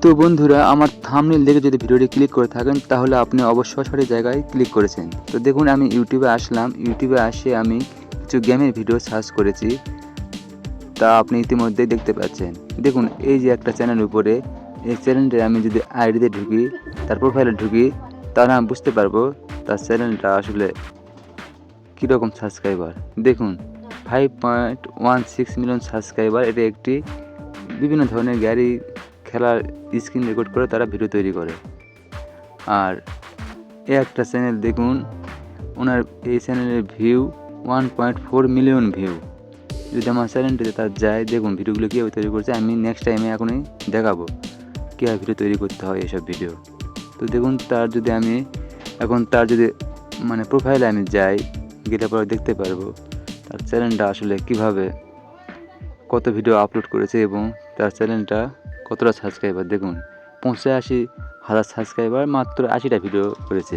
তো বন্ধুরা, আমার থাম্বনেল দেখে যদি ভিডিওটি ক্লিক করে থাকেন তাহলে আপনি অবশ্যই সঠিক জায়গায় ক্লিক করেছেন। তো দেখুন, আমি ইউটিউবে আসলাম। ইউটিউবে আসে আমি কিছু গেমের ভিডিও সার্চ করেছি, তা আপনি ইতিমধ্যেই দেখতে পাচ্ছেন। দেখুন, এই যে একটা চ্যানেল উপরে, এই চ্যানেলটা আমি যদি আইডিতে ঢুকি, তার প্রোফাইলে ঢুকি, তাহলে আমি বুঝতে পারবো তার চ্যানেলটা আসলে কীরকম সাবস্ক্রাইবার। দেখুন, 5.16 মিলিয়ন সাবস্ক্রাইবার। এটা একটি বিভিন্ন ধরনের গাড়ি খেলার স্ক্রিন রেকর্ড করে তারা ভিডিও তৈরি করে। আর একটা চ্যানেল দেখুন, ওনার এই চ্যানেলের ভিউ 1.4 মিলিয়ন ভিউ। যদি আমার চ্যানেলটিতে তার যায়, দেখুন ভিডিওগুলো কীভাবে তৈরি করছে। আমি নেক্সট টাইমে এখনই দেখাবো কীভাবে ভিডিও তৈরি করতে হয় এসব ভিডিও। তো দেখুন, তার যদি প্রোফাইলে আমি যাই, গেলে পরে দেখতে পারবো তার চ্যানেলটা আসলে কীভাবে কত ভিডিও আপলোড করেছে এবং তার চ্যানেলটা কতটা সাবস্ক্রাইবার। দেখুন, 85,000 সাবস্ক্রাইবার, মাত্র 80টা ভিডিও করেছে।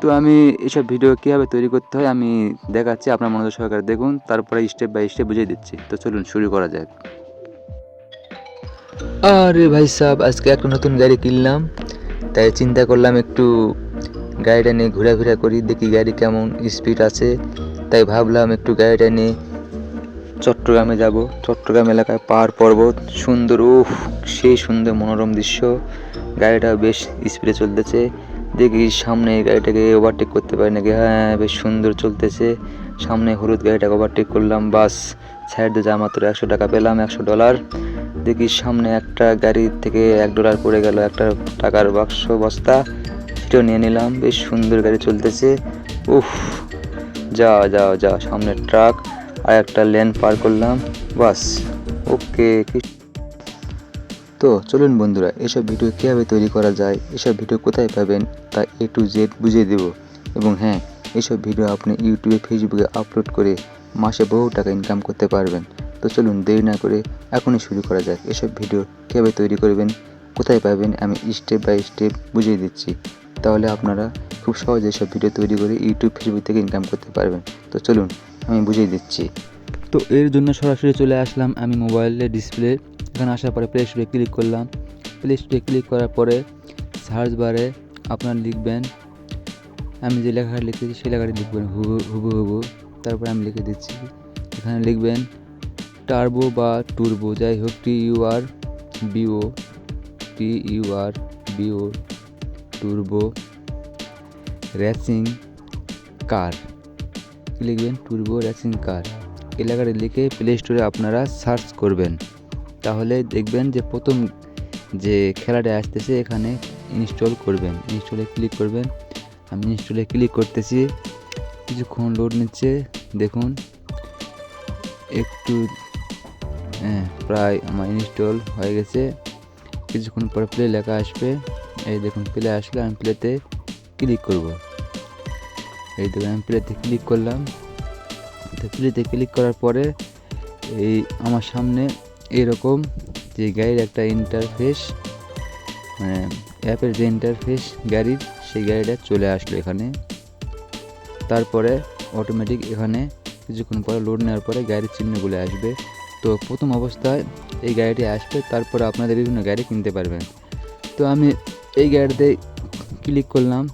তো আমি এসব ভিডিও কীভাবে তৈরি করতে হয় আমি দেখাচ্ছি, আপনার মনোযোগ সহকারে দেখুন, তারপরে স্টেপ বাই স্টেপ বুঝিয়ে দিচ্ছি। তো চলুন শুরু করা যাক। আরে ভাই সাহেব, আজকে একটা নতুন গাড়ি কিনলাম, তাই চিন্তা করলাম একটু গাড়িটা নিয়ে ঘোরাফেরা করি, দেখি গাড়ি কেমন স্পিড আছে। তাই ভাবলাম একটু গাড়িটা নিয়ে চট্টগ্রামে যাব। চট্টগ্রাম এলাকায় পাহাড় পর্বত সুন্দর, সেই সুন্দর মনোরম দৃশ্য। গাড়িটা বেশ স্পিডে চলতেছে। দেখি সামনে গাড়িটাকে ওভারটেক করতে পারি নাকি। হ্যাঁ, বেশ সুন্দর চলতেছে। সামনে হলুদ গাড়িটাকে ওভারটেক করলাম, বাস সাইড দিয়ে যা মাত্র $100 পেলাম, $100। দেখি সামনে একটা গাড়ির থেকে $1 পড়ে গেল, একটা টাকার বস্তা, সেটাও নিয়ে নিলাম। বেশ সুন্দর গাড়ি চলতেছে। যা সামনে ট্রাক, আর একটা লেন পার করলাম, বাস ওকে। তো চলুন বন্ধুরা, এসব ভিডিও কীভাবে তৈরি করা যায়, এসব ভিডিও কোথায় পাবেন তা A to Z বুঝিয়ে দেব। এবং হ্যাঁ, এসব ভিডিও আপনি ইউটিউবে, ফেসবুকে আপলোড করে মাসে বহু টাকা ইনকাম করতে পারবেন। তো চলুন দেরি না করে এখনই শুরু করা যাক। এসব ভিডিও কীভাবে তৈরি করবেন, কোথায় পাবেন, আমি স্টেপ বাই স্টেপ বুঝিয়ে দিচ্ছি। তাহলে আপনারা খুব সহজে এসব ভিডিও তৈরি করে ইউটিউব, ফেসবুক থেকে ইনকাম করতে পারবেন। তো চলুন আমি বুঝিয়ে দিচ্ছি। তো এর জন্য সরাসরি চলে আসলাম আমি মোবাইলের ডিসপ্লে। এখানে আসার পরে প্লে স্টোরে ক্লিক করলাম। প্লে স্টোরে ক্লিক করার পরে সার্চ বারে আপনার লিখবেন, আমি যে লেখাটা লিখেছি সেই লেখাটি লিখবেন হুবহু। তারপরে আমি লিখে দিচ্ছি, এখানে লিখবেন টার্বো বা টুরবো, যাই হোক, TURBO টুরবো রেসিং কার। লিখবেন টুরবো রেসিং কার, এলাকাটি লিখে প্লে স্টোরে আপনারা সার্চ করবেন। তাহলে দেখবেন যে প্রথম যে খেলাটা আসতেছে এখানে ইনস্টল করবেন। ইনস্টলে ক্লিক করবেন। আমি ইনস্টলে ক্লিক করতেছি, কিছুক্ষণ লোড নিচ্ছে। দেখুন একটু, প্রায় আমার ইনস্টল হয়ে গেছে। কিছুক্ষণ পরে প্লে লেখা আসবে। এই দেখুন প্লে আসলে আমি প্লেতে ক্লিক করব। এই দেখুন আমি প্লেতে ক্লিক করলাম। তো প্লেতে ক্লিক করার পরে এই আমার সামনে এরকম যে গাড়ির একটা ইন্টারফেস, অ্যাপের যে ইন্টারফেস গাড়ির, সেই গাড়িটা চলে আসলো এখানে। তারপরে অটোমেটিক এখানে কিছুক্ষণ পরে লোড নেওয়ার পরে গাড়ির চিহ্নগুলো আসবে। তো প্রথম অবস্থায় এই গাড়িটি আসবে, তারপরে আপনাদের বিভিন্ন গাড়ি কিনতে পারবেন। তো আমি এই গাড়িতে ক্লিক করলাম।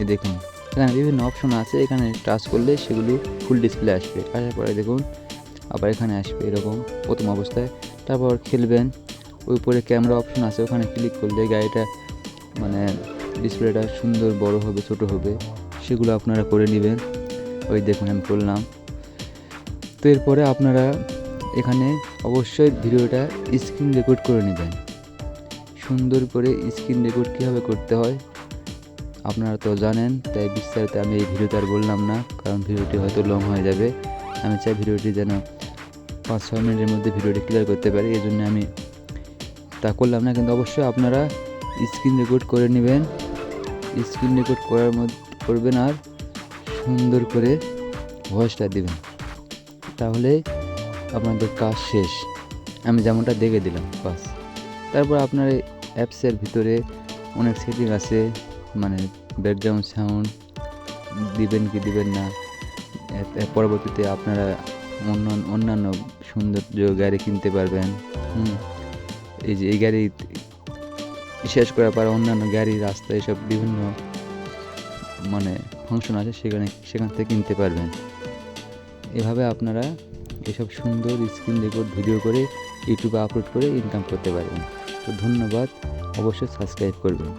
এই দেখুন এখানে বিভিন্ন অপশন আছে, এখানে টাচ করলে সেগুলি ফুল ডিসপ্লে আসবে। আসার পরে দেখুন আবার এখানে আসবে এরকম প্রথম অবস্থায়। তারপর খেলবেন, ওই উপরে ক্যামেরা অপশন আছে, ওখানে ক্লিক করলে গাড়িটা ডিসপ্লেটা সুন্দর বড় হবে, ছোট হবে, সেগুলো আপনারা করে নেবেন। ওই দেখুন আমি করলাম। তো এরপরে আপনারা এখানে অবশ্যই ভিডিওটা স্ক্রিন রেকর্ড করে নেবেন। সুন্দর করে স্ক্রিন রেকর্ড কীভাবে করতে হয় আপনারা তো জানেন, তাই বিস্তারিত আমি এই ভিডিওতে আর বললাম না, কারণ ভিডিওটি হয়তো লং হয়ে যাবে। আমি চাই ভিডিওটি যেন 5-6 মিনিটের মধ্যে ভিডিওটি ক্লিয়ার করতে পারি, এই জন্য আমি তা করলাম না। কিন্তু অবশ্যই আপনারা স্ক্রিন রেকর্ড করে নেবেন। স্ক্রিন রেকর্ড করবেন আর সুন্দর করে ভয়েসটা দেবেন, তাহলে আপনাদের কাজ শেষ। আমি যেমনটা দেখে দিলাম, বাস। তারপর আপনার এই অ্যাপসের ভিতরে অনেক সেটিং আছে, ব্যাকগ্রাউন্ড সাউন্ড দিবেন কি দিবেন না। পরবর্তীতে আপনারা অন্যান্য সৌন্দর্য গাড়ি কিনতে পারবেন। এই যে এই গাড়ি শেষ করার পর অন্যান্য গাড়ি রাস্তা এসব বিভিন্ন ফাংশন আছে সেখান থেকে কিনতে পারবেন। এভাবে আপনারা এসব সুন্দর স্ক্রিন রেকর্ড ভিডিও করে ইউটিউবে আপলোড করে ইনকাম করতে পারবেন। তো ধন্যবাদ, অবশ্যই সাবস্ক্রাইব করবেন।